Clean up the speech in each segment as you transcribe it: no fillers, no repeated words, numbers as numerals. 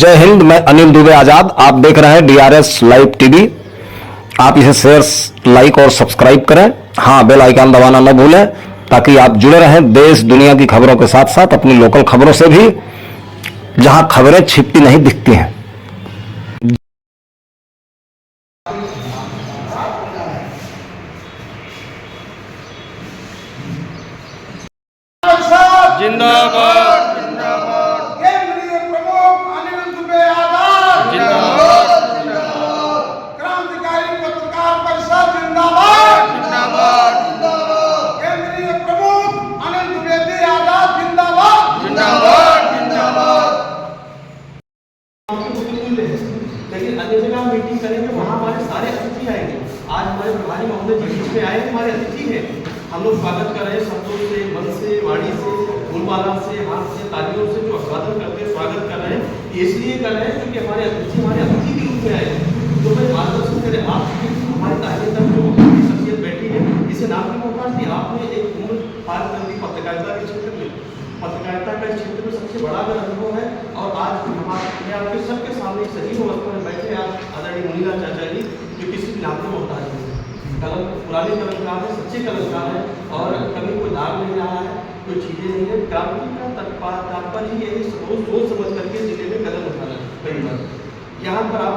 जय हिंद। मैं अनिल दुबे आजाद। आप देख रहे हैं डीआरएस लाइव टीवी। आप इसे शेयर, लाइक और सब्सक्राइब करें। हाँ, बेल आइकन दबाना न भूलें ताकि आप जुड़े रहें देश दुनिया की खबरों के साथ साथ अपनी लोकल खबरों से भी, जहां खबरें छिपती नहीं दिखती हैं। जिंदाबाद केंद्रीय प्रमुख अनिल दुबे आजाद जिंदाबाद क्रांतिकारी पत्रकार परिषद जिंदाबाद केंद्रीय प्रमुख अनिल दुबे आजाद जिंदाबाद लेकिन अन्य जगह हम मीटिंग करेंगे, वहाँ हमारे सारे अतिथि आएंगे। आज हमारे प्रभारी महोदय जी बीच में आए, हमारे अतिथि हैं। हम लोग स्वागत कर रहे हैं शब्दों से, मन से, वाणी से, फूलमाला से, हाथ से, तालियों से जो अभिवादन करते हैं, स्वागत कर रहे हैं। इसलिए कर रहे हैं क्योंकि हमारे अतिथि के रूप में आए हैं। तो मैं मार्गदर्शन करें आप हमारे दाहिने तरफ जो शख्सियत बैठी है, इसे नाम की मोहताज थी। आपने एक उम्र पार कर दी पत्रकारिता के क्षेत्र में। पत्रकारिता का इस क्षेत्र में सबसे बड़ा अगर अनुभव है, और आज हमारे आपके सबके सामने सजीव अवस्था में बैठे आप आदरणीय मुनीलाल चाचा जी, जो किसी भी नाम के मोहताज नहीं है। कलम पुराने कलमकार है, सच्चे कलमकार है, और कभी कोई दाग नहीं रहा है, कोई चीज़ें नहीं है। क्रांति का तात्पर्य यही सोच समझ करके जिले में कदम उठाना है। पहली बात यहाँ पर आप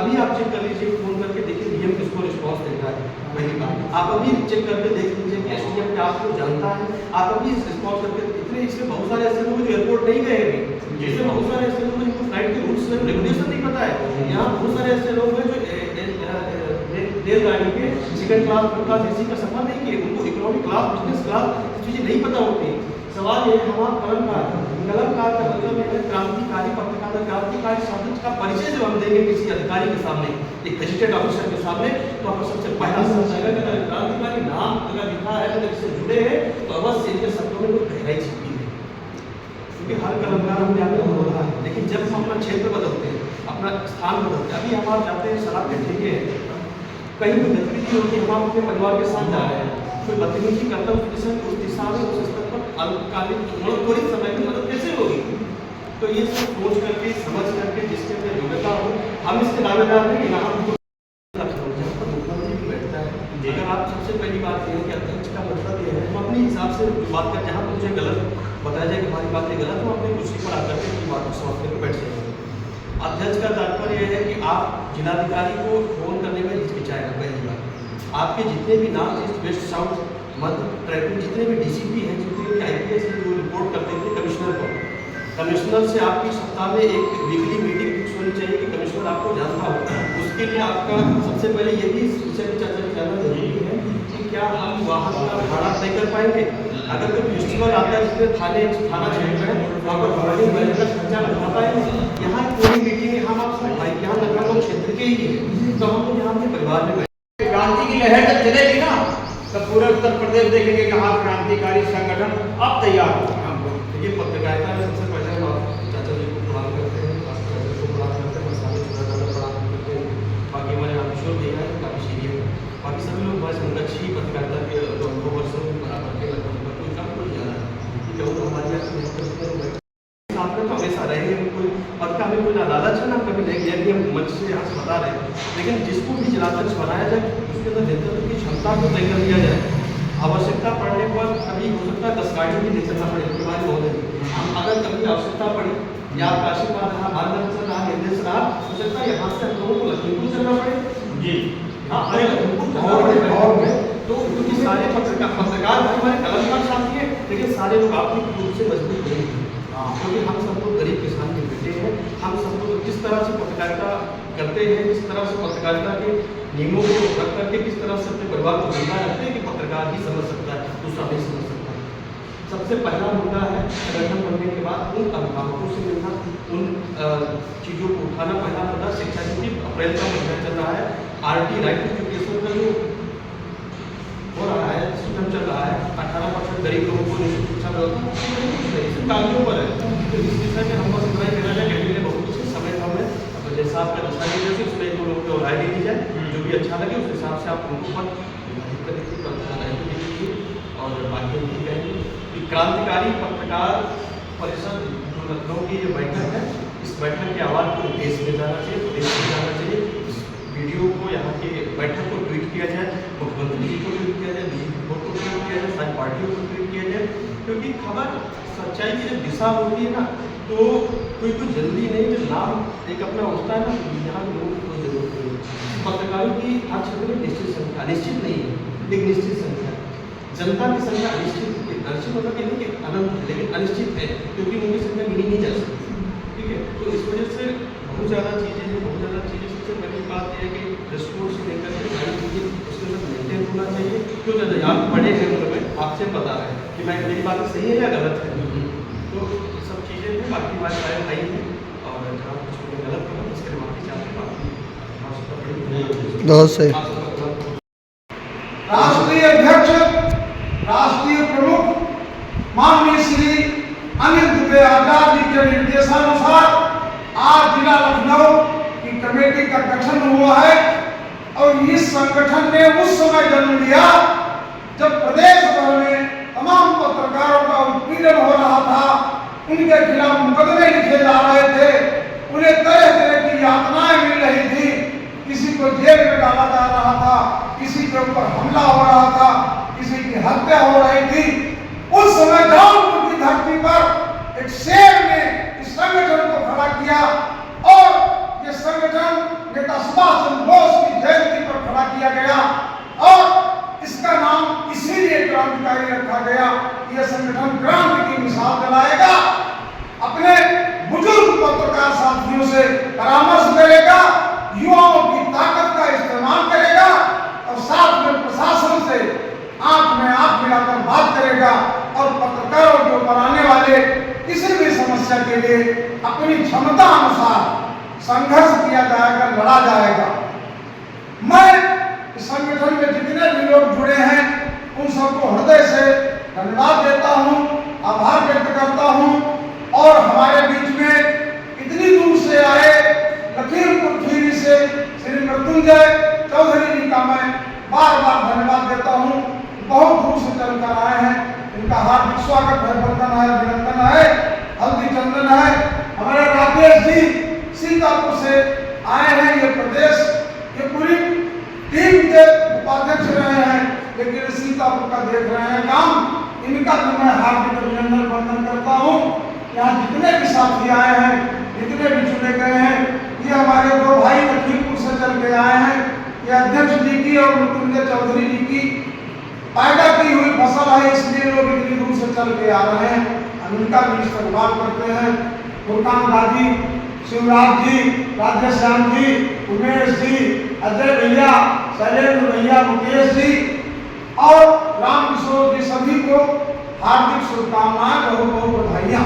अभी आप चेक कर लीजिए, फोन करके देखिए डीएम किसको रिस्पॉन्स दे रहा है। पहली बात आप अभी चेक करके देख लीजिए कि एसडीएम क्या आपको जानता है। आप अभी रिस्पॉन्स करके इतने, इसमें बहुत सारे ऐसे लोग जो एयरपोर्ट नहीं गए हैं, जिससे बहुत सारे ऐसे लोग जिनको फ्लाइट के रूल्स रेगुलेशन नहीं पता है। यहाँ बहुत सारे ऐसे लोग हैं जो रेलगाड़ी के second class, third class AC का सफर नहीं किए, उनको इकोनॉमिक क्लास, बिजनेस क्लास चीज़ें नहीं पता होती। सवाल ये है हमारा कलमकार का मतलब है क्रांतिकारी पत्रकार। क्रांतिकारी शब्द का परिचय जब हम देंगे किसी अधिकारी के सामने, एक गजेटेड ऑफिसर के सामने, तो आपको सबसे पहला समझ आएगा कि अगर क्रांतिकारी नाम अगर लिखा है, अगर इससे जुड़े हैं, तो अवश्य इनके शब्दों में कोई गहराई छिपी है। क्योंकि हर कलमकार हमने आपको बोला है, लेकिन जब हम अपना क्षेत्र बदलते हैं, अपना स्थान बदलते हैं, अभी हम आप जाते हैं शराब के ठेके हैं, कहीं भी गतिविधि होती है, हम अपने परिवार के साथ जा रहे हैं, कोई बदतमीजी करता है, उस दिशा में, उस स्तर पर अल्पकालिक त्वरित समय की मदद कैसे होगी? तो ये सब सोच करके, समझ करके, जिसके अंदर योग्यता हो, हम इसके दावेदार हैं कि यहाँ मुख्यमंत्री भी बैठता है। अगर आप सबसे पहली बात ये है कि अध्यक्ष का मतलब ये है, हम अपने हिसाब से बात कर, जहाँ मुझे गलत बताया जाए कि हमारी बातें गलत हो, अपनी कुर्सी पर आकर के अपनी बात को समाप्त करके बैठ जाएंगे। अध्यक्ष का तात्पर्य यह है कि आप जिलाधिकारी को फोन करने में हिचकिचाएगा। पहली बात आपके जितने भी नाम ईस्ट वेस्ट साउथ मध्य ट्रैफिक, जितने भी डीसीपी हैं, जितने भी आईपीएस हैं, जो रिपोर्ट करते थे कमिश्नर को, कमिश्नर से आपकी सप्ताह में एक वीकली मीटिंग फिक्स होनी चाहिए कि कमिश्नर आपको जानता हो। उसके लिए आपका सबसे पहले ये भी इस विषय में चर्चा करना जरूरी है कि क्या हम वाहन का भाड़ा तय कर पाएंगे। अगर कोई फेस्टिवल आता है जिसमें थाना क्षेत्र है, वहाँ पर भाड़े का खर्चा बढ़ा पाएंगे। यहाँ कोई मीटिंग हम आप भाई यहाँ लखनऊ क्षेत्र के ही है, तो हम लोग यहाँ अपने परिवार में क्रांति की लहर जब चलेगी ना, तब पूरे उत्तर प्रदेश देखेंगे कि हाँ क्रांतिकारी संगठन अब तैयार हो। देखिए पत्रकारिता में सबसे पहले हम चाचा जी को प्रणाम करते हैं, चाचा जी को प्रणाम करते हैं, सारे प्रणाम करते हैं। बाकी हमारे किशोर भैया है, काफ़ी सीनियर है, बाकी सभी लोग बस उनका अच्छी पत्रकारिता के अनुभव वर्षों में बराबर के लगभग कोई कम कोई ज़्यादा है कि वो हमारे यहाँ साथ में तो हमेशा रहेंगे। कोई पद का हमें कोई ना लालच है ना, कभी नहीं गया कि हम मंच से यहाँ से बता रहे हैं, लेकिन जिसको भी जिलाध्यक्ष बनाया जाए उसके अंदर नेतृत्व की क्षमता को तय कर दिया जाए। आवश्यकता पड़ने पर कभी हो सकता है 10 गाड़ी भी दे सकना पड़े हमारे महोदय। हम अगर कभी आवश्यकता पड़ी या आपका आशीर्वाद रहा, मार्गदर्शन रहा, निर्देश रहा, हो सकता है यहाँ से हम लोगों को लखीमपुर चलना पड़े। जी हाँ, अरे लखीमपुर चलना पड़े। तो क्योंकि सारे पत्रकार हमारे कलमकार साथी हैं, लेकिन सारे लोग आर्थिक रूप से मजबूत नहीं हैं, क्योंकि हम सब लोग गरीब किसान के बेटे हैं। हम सब लोग किस तरह से पत्रकारिता करते हैं, किस तरह से पत्रकारिता के नियमों को रख करके किस तरह से अपने परिवार को जिंदा रखते हैं कि पत्रकार ही समझ सकता है, दूसरा नहीं समझ सकता। सबसे पहला मुद्दा है संगठन बनने के बाद उन अभिभावकों से मिलना, उन चीज़ों को उठाना। पहला मुद्दा शिक्षा, क्योंकि अप्रैल का महीना चल रहा है, आरटी राइट टू एजुकेशन का जो हो रहा है, सिस्टम चल रहा है, 18% गरीब लोगों को निःशुल्क शिक्षा व्यवस्था इस कागजों पर है। तो इस विषय में हम बस इतना ही कहना चाहिए कि बहुत कुछ समय समय तो जैसा आपका दशा की जैसे उसमें एक दो लोग को राय दी जाए, जो भी अच्छा लगे उस हिसाब से आप उनको पर दीजिए। और बाकी यही कहेंगे कि क्रांतिकारी पत्रकार परिषद जो लखनऊ की जो बैठक है, इस बैठक की आवाज़ को देश में जाना चाहिए, प्रदेश में जाना चाहिए। इस वीडियो को, यहाँ के बैठक को ट्वीट किया जाए, मुख्यमंत्री जी को ट्वीट किया जाए, बीजेपी को ट्वीट किया जाए, सारी पार्टियों को ट्वीट किया जाए, क्योंकि खबर सच्चाई की जब दिशा होती है ना, तो कोई कुछ जल्दी नहीं, जब नाम एक अपना उठता है ना, तो यहाँ के लोगों को जरूरत नहीं है। पत्रकारों की हर क्षेत्र में निश्चित संख्या, निश्चित नहीं है, एक निश्चित संख्या, जनता की संख्या अनिश्चित है। अनिश्चित मतलब ये नहीं कि अनंत है, लेकिन अनिश्चित है, क्योंकि उनकी संख्या गिनी नहीं जा सकती, ठीक है। तो इस वजह से बहुत ज़्यादा चीज़ें हैं, बहुत ज़्यादा चीज़ें। सबसे पहली बात यह है कि रिस्पोर्ट से लेकर के सारी चीज़ें उसके साथ मेंटेन होना चाहिए। क्यों दादा, आप बड़े हैं, मतलब आपसे पता है कि मैं मेरी बात सही है या गलत है, तो ये सब चीज़ें हैं। बाकी बात शायद आई है, और जहाँ कुछ मैंने गलत करा उसके लिए माफी चाहते हैं। बहुत सही। राष्ट्रीय अध्यक्ष, राष्ट्रीय प्रमुख माननीय श्री अनिल दुबे आजाद जी के निर्देशानुसार आज जिला लखनऊ की कमेटी का गठन हुआ है। और इस संगठन ने उस समय जन्म लिया जब प्रदेश भर में तमाम पत्रकारों का उत्पीड़न हो रहा था, उनके खिलाफ मुकदमे लिखे जा रहे थे, उन्हें तरह तरह की यातनाएं मिल रही थी, किसी को जेल में डाला जा रहा था, किसी के ऊपर हमला हो रहा था, किसी की हत्या हो रही थी। उस समय जौनपुर की धरती पर एक शेर ने इस संगठन को खड़ा किया, और ये संगठन नेता सुभाष चंद्र बोस की जयंती पर खड़ा किया गया, और इसका नाम इसीलिए क्रांतिकारी रखा गया। यह संगठन क्रांति की मिसाल दिलाएगा, अपने बुजुर्ग पत्रकार साथियों से परामर्श करेगा, युवाओं की ताकत का इस्तेमाल करेगा, और साथ में प्रशासन से आंख में आंख मिलाकर बात करेगा, और पत्रकारों के ऊपर आने वाले किसी भी समस्या के लिए अपनी क्षमता अनुसार संघर्ष किया जाएगा, लड़ा जाएगा। मैं इस संगठन में जितने भी लोग जुड़े हैं उन सबको हृदय से धन्यवाद देता हूं, आभार व्यक्त करता हूं। और हमारे बीच में इतनी दूर से आए लखीमपुर खीरी से श्री मृत्युंजय चौधरी जी का मैं बार बार धन्यवाद देता हूं। बहुत दूर से चलकर आए हैं, इनका हार्दिक स्वागत है, वंदन है, अभिनंदन है, हल्दी चंदन है। हमारे राकेश जी सीतापुर से आए हैं, ये प्रदेश, ये पूरी टीम के उपाध्यक्ष रहे हैं, लेकिन सीतापुर का देख रहे हैं काम। इनका भी मैं हार्दिक अभिनंदन वंदन करता हूँ। यहाँ जितने भी साथी आए हैं, जितने भी चुने गए हैं, ये हमारे दो भाई लखीमपुर से चल के आए हैं। ये अध्यक्ष जी की और मृत्युंजय चौधरी जी की पैदा की हुई फसल है, इसलिए लोग इतनी दूर से चल के आ रहे हैं। हम इनका भी इस्तेमाल करते हैं। फुरकान गाजी, शिवराज जी, राधेश्याम जी, उमेश जी, अजय भैया, शैलेंद्र भैया, मुकेश जी और रामकिशोर जी, सभी को हार्दिक शुभकामनाएं, बहुत बहुत बधाइयाँ।